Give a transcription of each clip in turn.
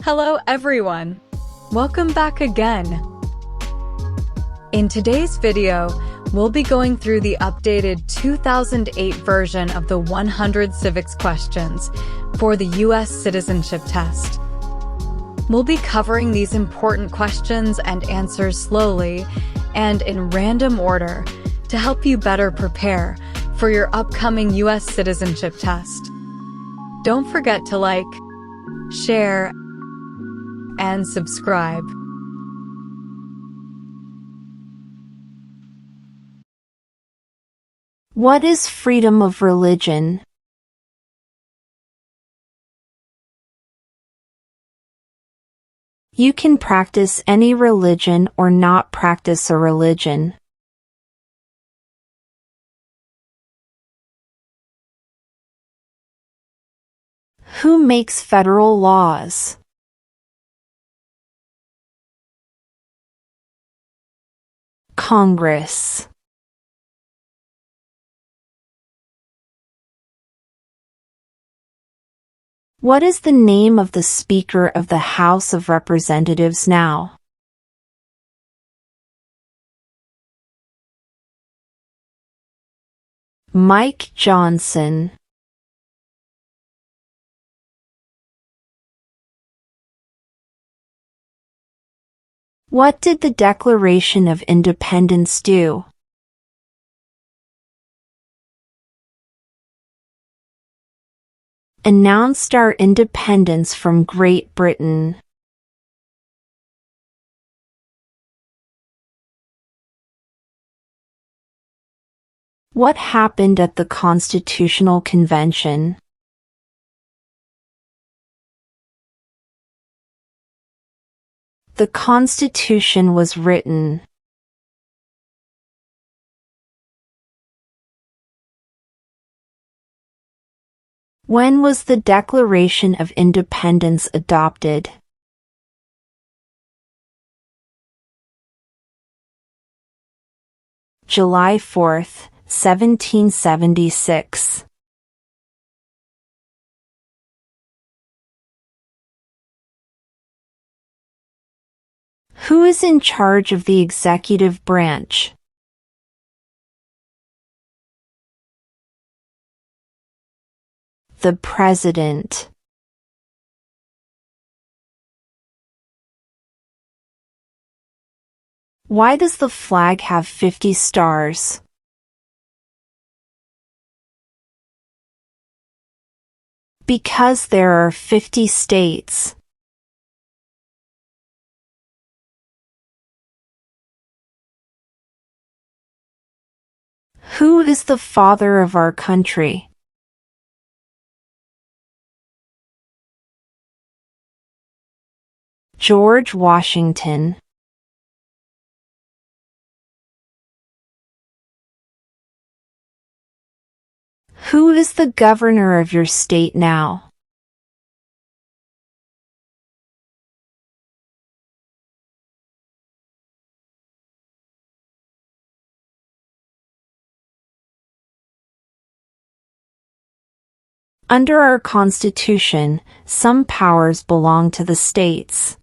Hello everyone! Welcome back again! In today's video, we'll be going through the updated 2008 version of the 100 civics questions for the U.S. Citizenship Test. We'll be covering these important questions and answers slowly and in random order to help you better prepare for your upcoming U.S. Citizenship Test. Don't forget to like, share, and subscribe. What is freedom of religion? You can practice any religion or not practice a religion. Who makes federal laws? Congress. What is the name of the Speaker of the House of Representatives now? Mike Johnson. What did the Declaration of Independence do? Announced our independence from Great Britain. What happened at the Constitutional Convention? The Constitution was written. When was the Declaration of Independence adopted? July 4, 1776. Who is in charge of the executive branch? The President. Why does the flag have 50 stars? Because there are 50 states. Who is the father of our country? George Washington. Who is the governor of your state now? Under our Constitution, some powers belong to the states.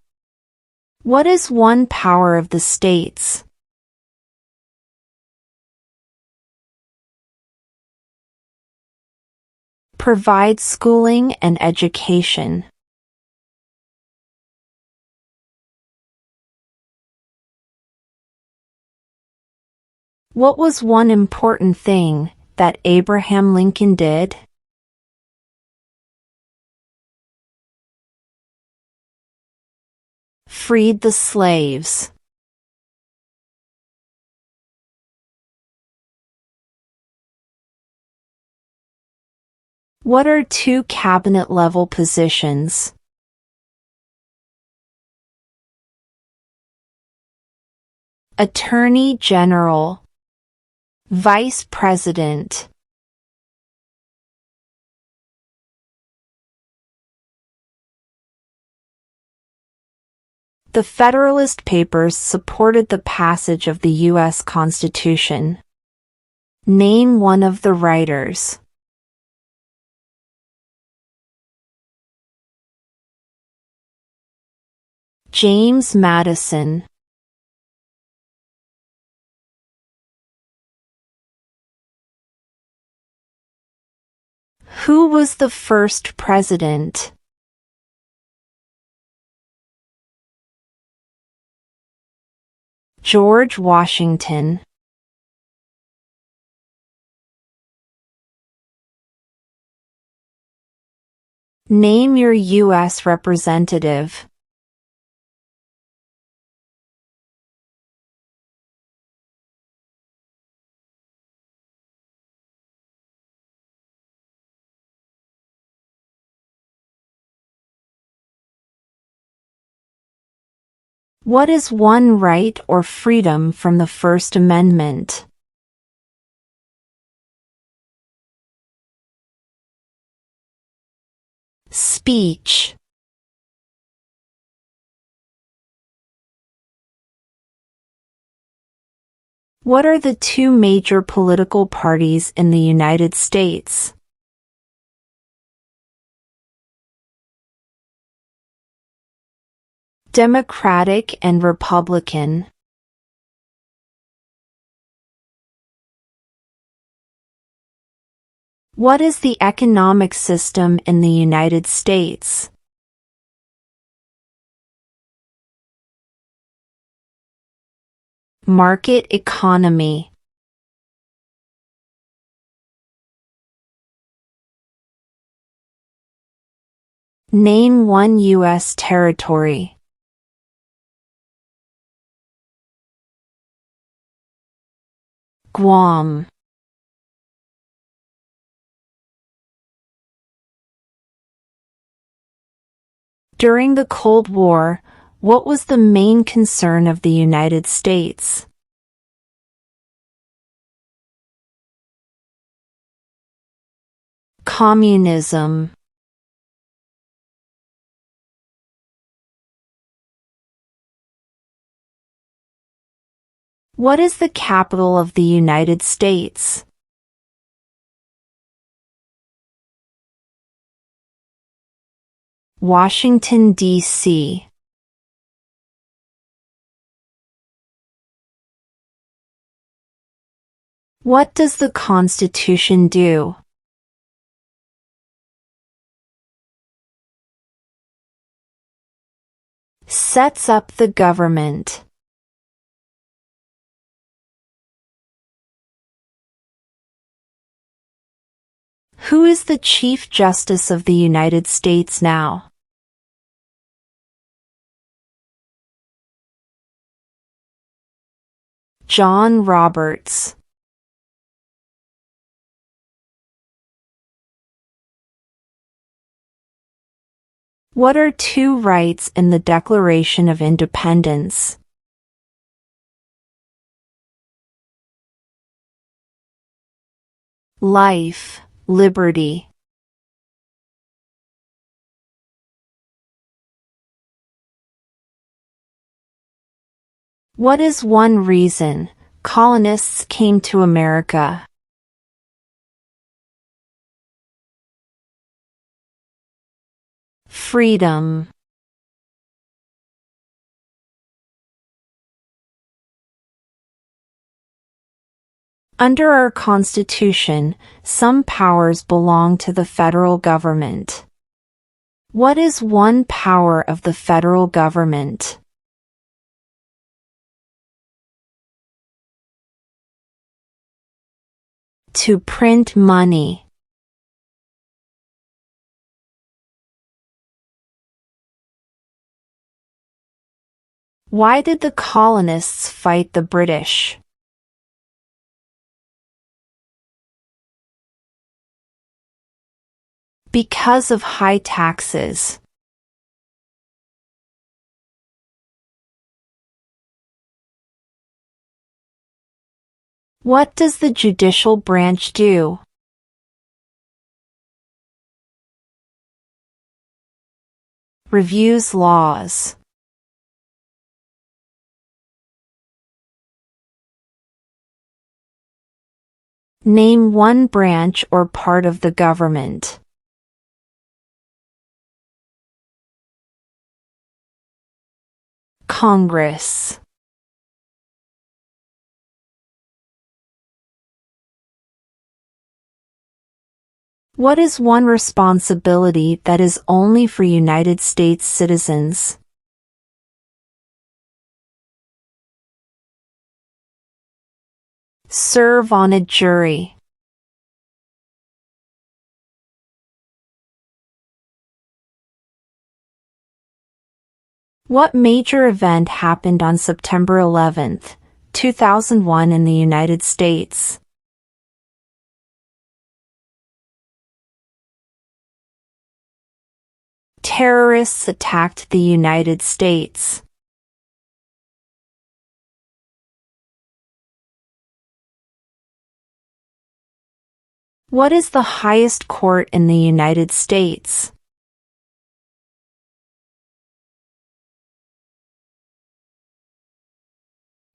What is one power of the states? Provide schooling and education. What was one important thing that Abraham Lincoln did? Freed the slaves. What are two cabinet-level positions? Attorney General. Vice President. The Federalist Papers supported the passage of the U.S. Constitution. Name one of the writers. James Madison. Who was the first president? George Washington. Name your U.S. representative. What is one right or freedom from the First Amendment? Speech. What are the two major political parties in the United States? Democratic and Republican. What is the economic system in the United States? Market economy. Name one U.S. territory. Guam. During the Cold War, what was the main concern of the United States? Communism. What is the capital of the United States? Washington, D.C. What does the Constitution do? Sets up the government. Who is the Chief Justice of the United States now? John Roberts. What are two rights in the Declaration of Independence? Life, liberty. What is one reason colonists came to America? Freedom. Under our Constitution, some powers belong to the federal government. What is one power of the federal government? To print money. Why did the colonists fight the British? Because of high taxes. What does the judicial branch do? Reviews laws. Name one branch or part of the government. Congress. What is one responsibility that is only for United States citizens? Serve on a jury. What major event happened on September 11, 2001 in the United States? Terrorists attacked the United States. What is the highest court in the United States?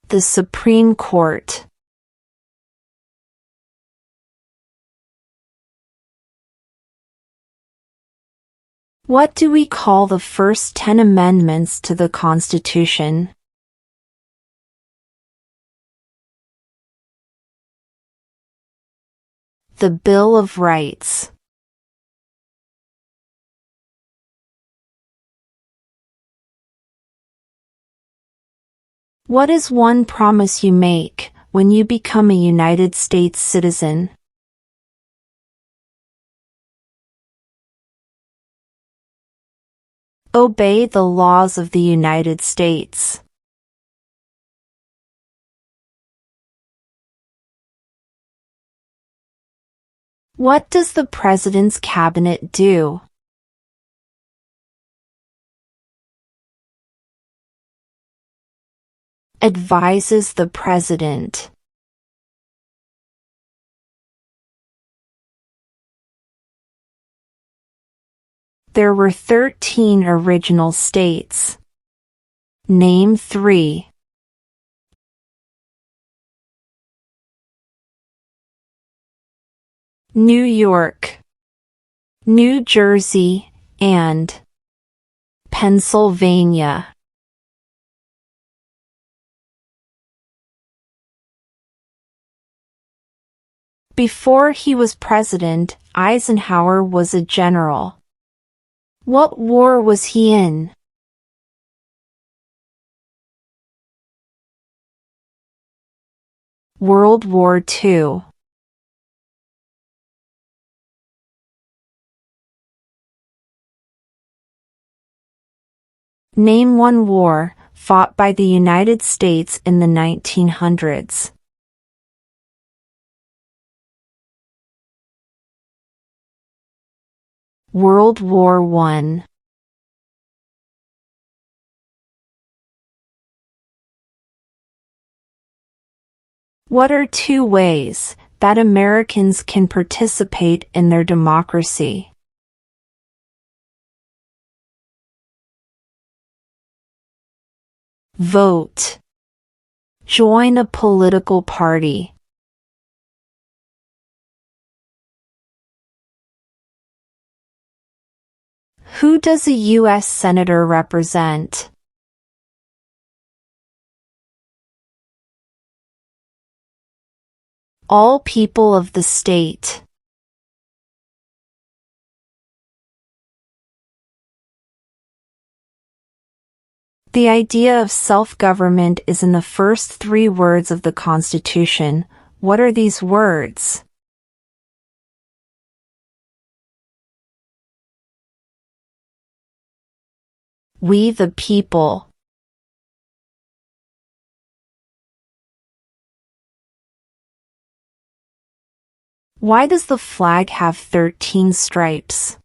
The Supreme Court. What do we call the first 10 amendments to the Constitution? The Bill of Rights. What is one promise you make when you become a United States citizen? Obey the laws of the United States. What does the President's Cabinet do? Advises the President. There were 13 original states. Name 3. New York, New Jersey, and Pennsylvania. Before he was president, Eisenhower was a general. What war was he in? World War II. Name one war fought by the United States in the 1900s. World War I. What are 2 ways that Americans can participate in their democracy? Vote. Join a political party. Who does a U.S. Senator represent? All people of the state. The idea of self-government is in the first 3 words of the Constitution. What are these words? We the people. Why does the flag have 13 stripes?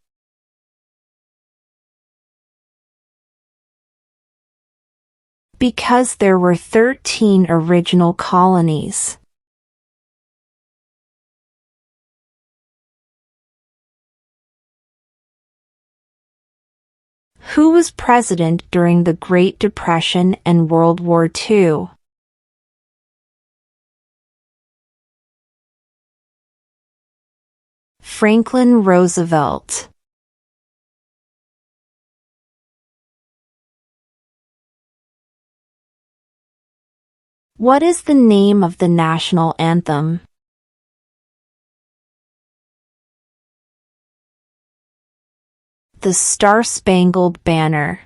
Because there were 13 original colonies. Who was president during the Great Depression and World War II? Franklin Roosevelt. What is the name of the national anthem? The Star-Spangled Banner.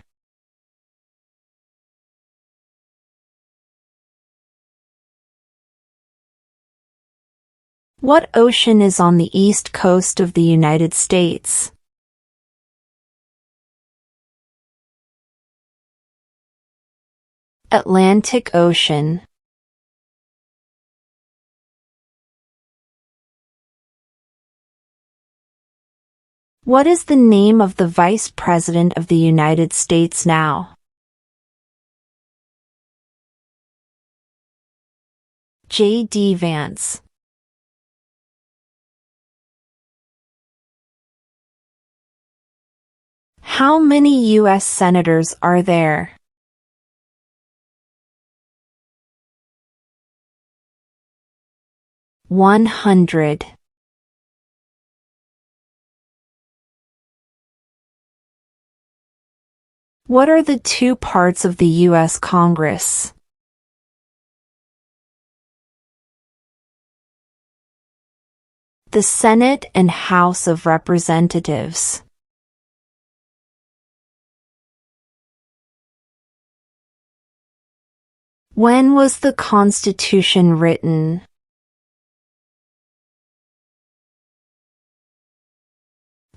What ocean is on the east coast of the United States? Atlantic Ocean. What is the name of the Vice President of the United States now? J.D. Vance. How many U.S. senators are there? 100. What are the two parts of the U.S. Congress? The Senate and House of Representatives. When was the Constitution written?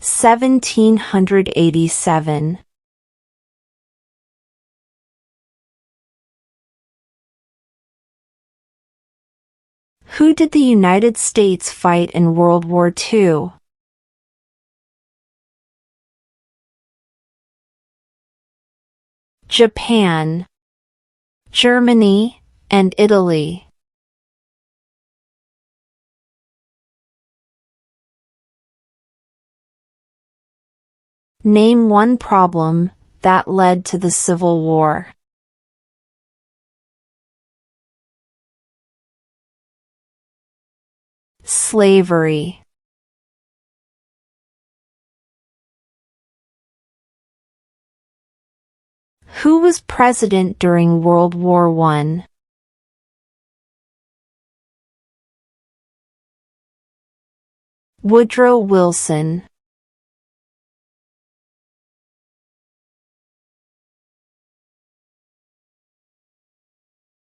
1787. Who did the United States fight in World War II? Japan, Germany, and Italy. Name one problem that led to the Civil War. Slavery. Who was president during World War I? Woodrow Wilson.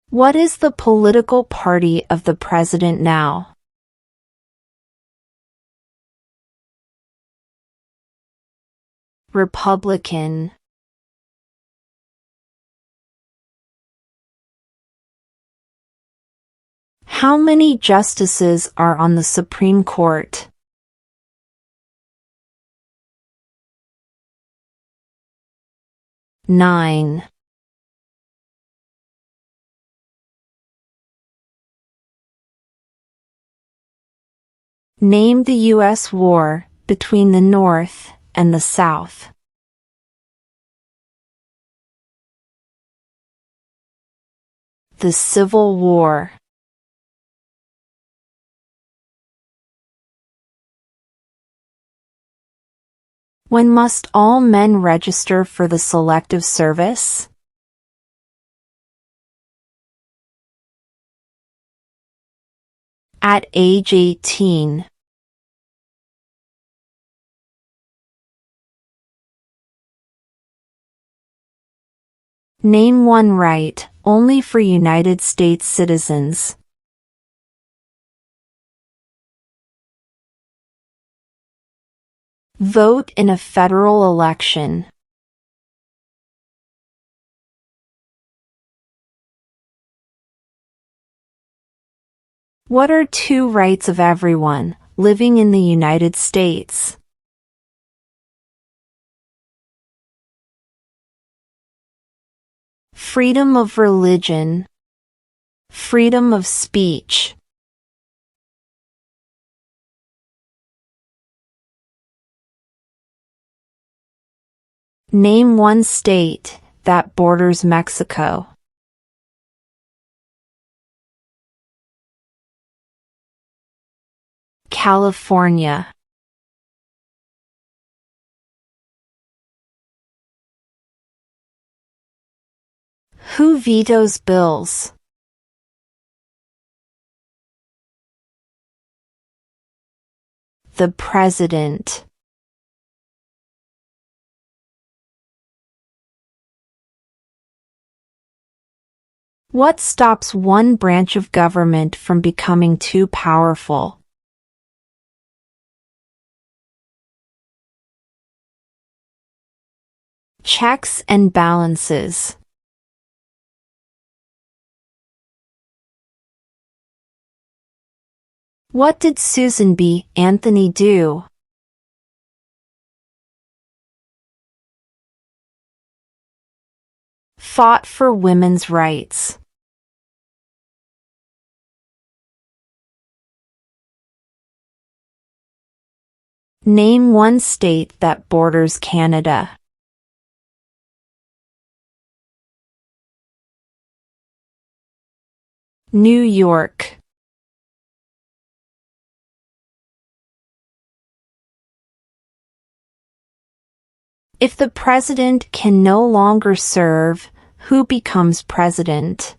What is the political party of the president now? Republican. How many justices are on the Supreme Court? 9. Name the U.S. war between the North and the South. The Civil War. When must all men register for the Selective Service? At age 18. Name one right only for United States citizens. Vote in a federal election. What are two rights of everyone living in the United States? Freedom of religion. Freedom of speech. Name one state that borders Mexico. California. Who vetoes bills? The President. What stops one branch of government from becoming too powerful? Checks and balances. What did Susan B. Anthony do? Fought for women's rights. Name one state that borders Canada. New York. If the president can no longer serve, who becomes president?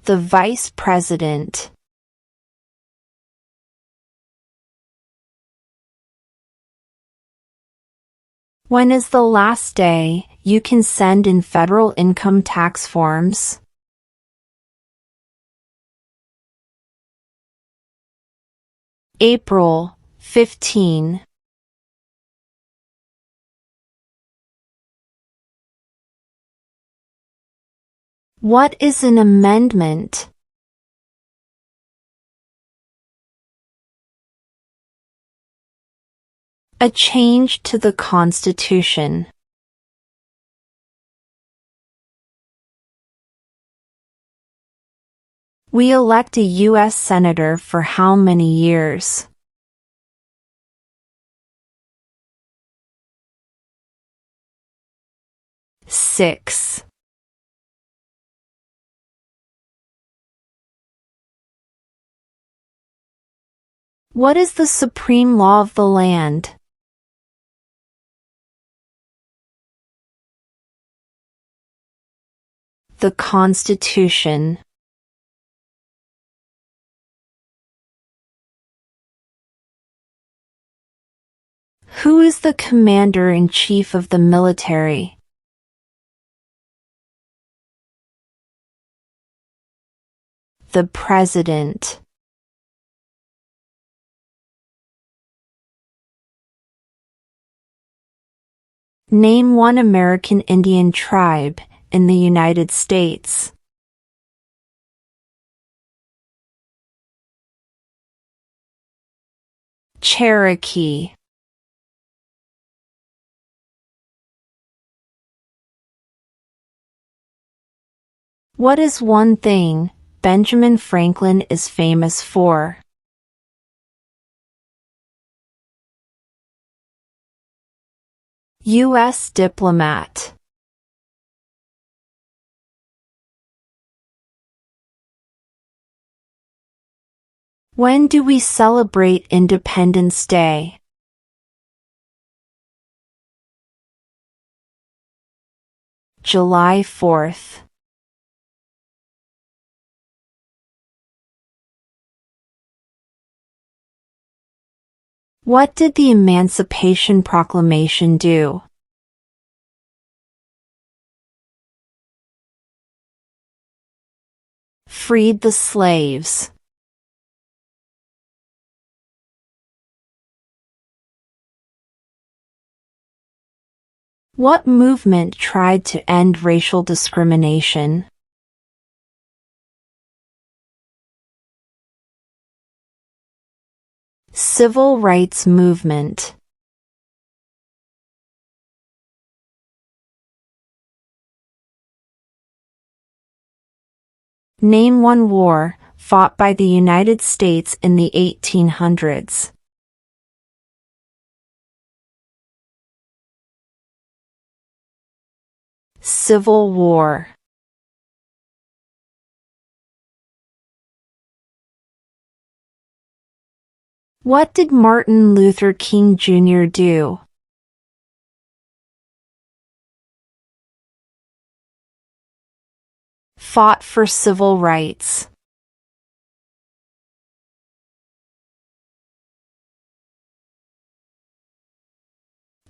The vice president. When is the last day you can send in federal income tax forms? April 15. What is an amendment? A change to the Constitution. We elect a U.S. Senator for how many years? 6. What is the supreme law of the land? The Constitution. Who is the commander-in-chief of the military? The President. Name one American Indian tribe in the United States. Cherokee. What is one thing Benjamin Franklin is famous for? U.S. diplomat. When do we celebrate Independence Day? July 4th. What did the Emancipation Proclamation do? Freed the slaves. What movement tried to end racial discrimination? Civil rights movement. Name one war fought by the United States in the 1800s. Civil War. What did Martin Luther King Jr. do? Fought for civil rights.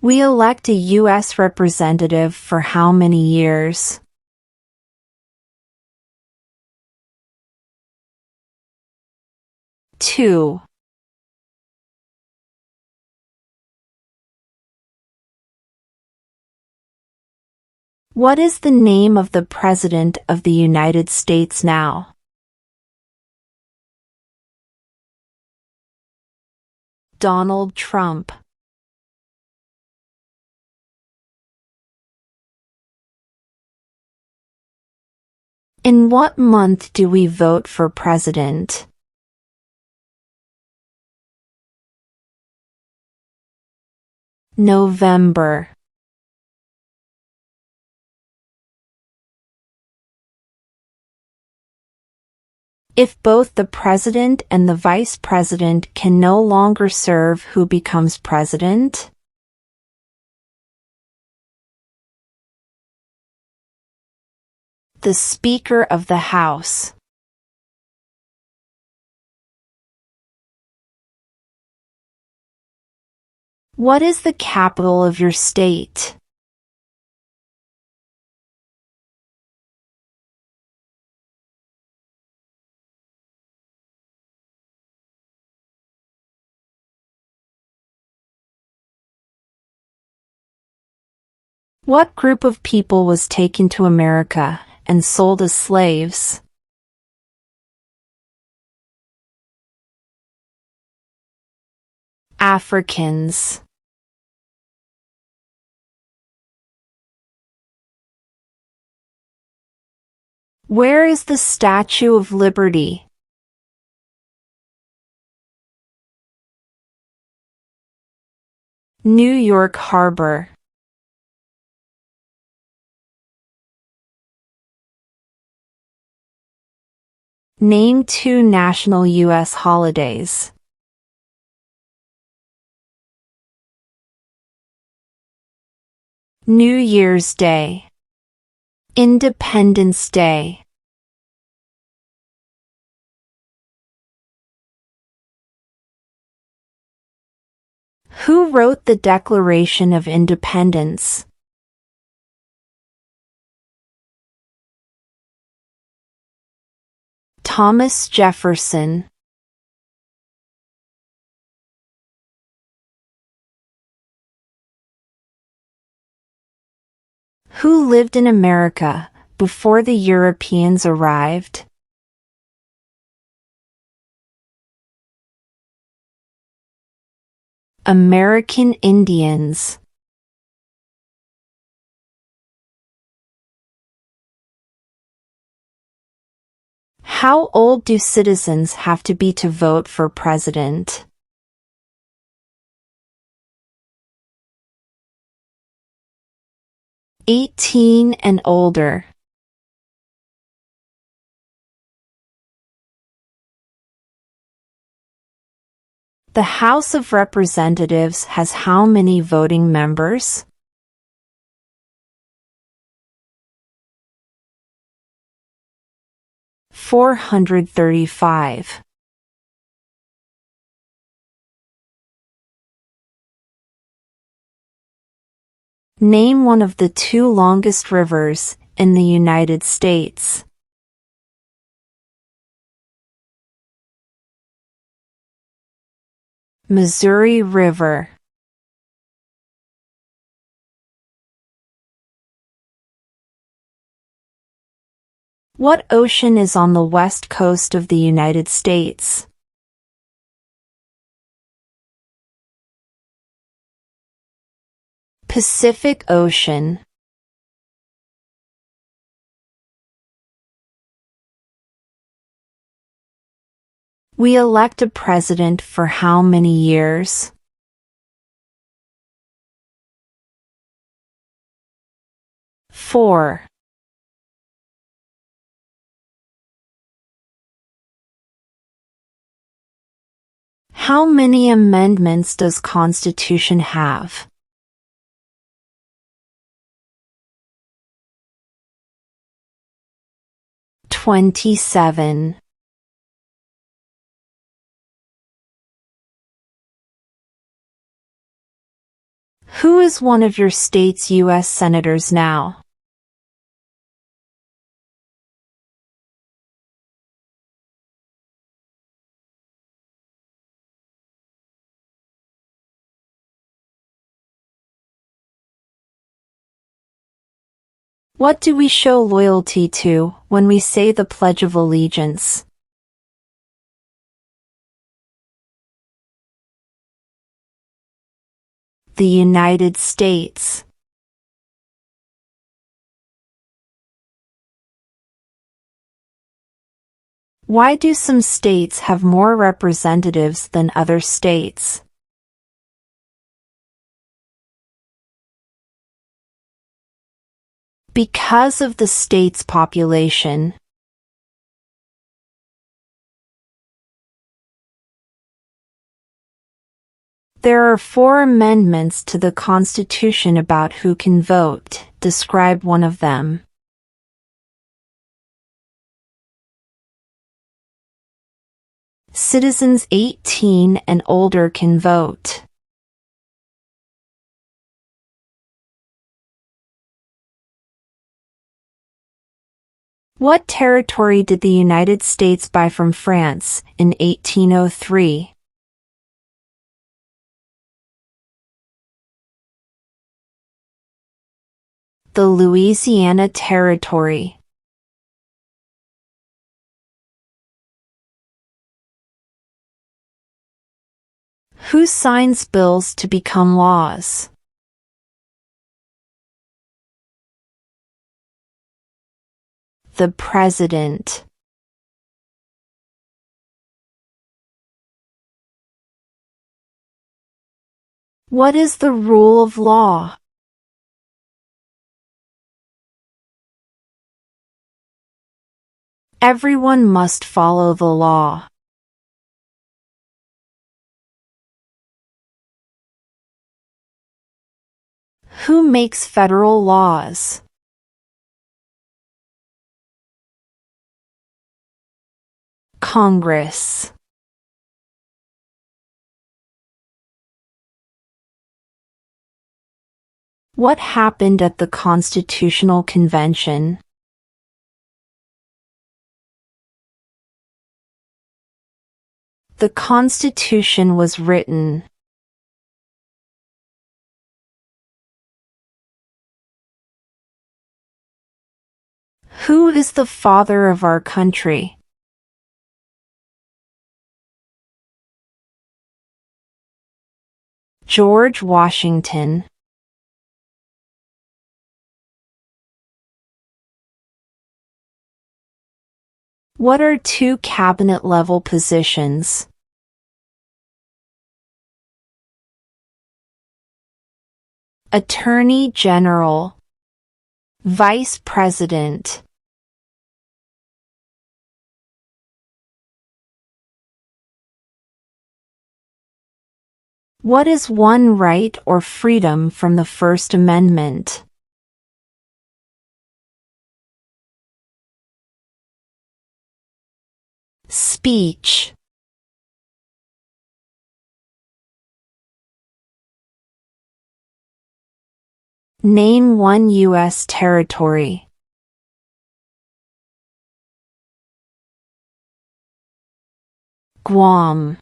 We elect a U.S. representative for how many years? 2. What is the name of the President of the United States now? Donald Trump. In what month do we vote for president? November. If both the president and the vice president can no longer serve, who becomes president? The Speaker of the House. What is the capital of your state? What group of people was taken to America and sold as slaves? Africans. Where is the Statue of Liberty? New York Harbor. Name 2 national U.S. holidays. New Year's Day. Independence Day. Who wrote the Declaration of Independence? Thomas Jefferson. Who lived in America before the Europeans arrived? American Indians. How old do citizens have to be to vote for president? 18 and older. The House of Representatives has how many voting members? 435. Name one of the 2 longest rivers in the United States. Missouri River. What ocean is on the west coast of the United States? Pacific Ocean. We elect a president for how many years? 4. How many amendments does Constitution have? 27. Who is one of your state's U.S. senators now? What do we show loyalty to when we say the Pledge of Allegiance? The United States. Why do some states have more representatives than other states? Because of the state's population. There are 4 amendments to the Constitution about who can vote. Describe one of them. Citizens 18 and older can vote. What territory did the United States buy from France in 1803? The Louisiana Territory. Who signs bills to become laws? The President. What is the rule of law? Everyone must follow the law. Who makes federal laws? Congress. What happened at the Constitutional Convention? The Constitution was written. Who is the father of our country? George Washington. What are 2 cabinet-level positions? Attorney General. Vice President. What is one right or freedom from the First Amendment? Speech. Name one U.S. territory. Guam.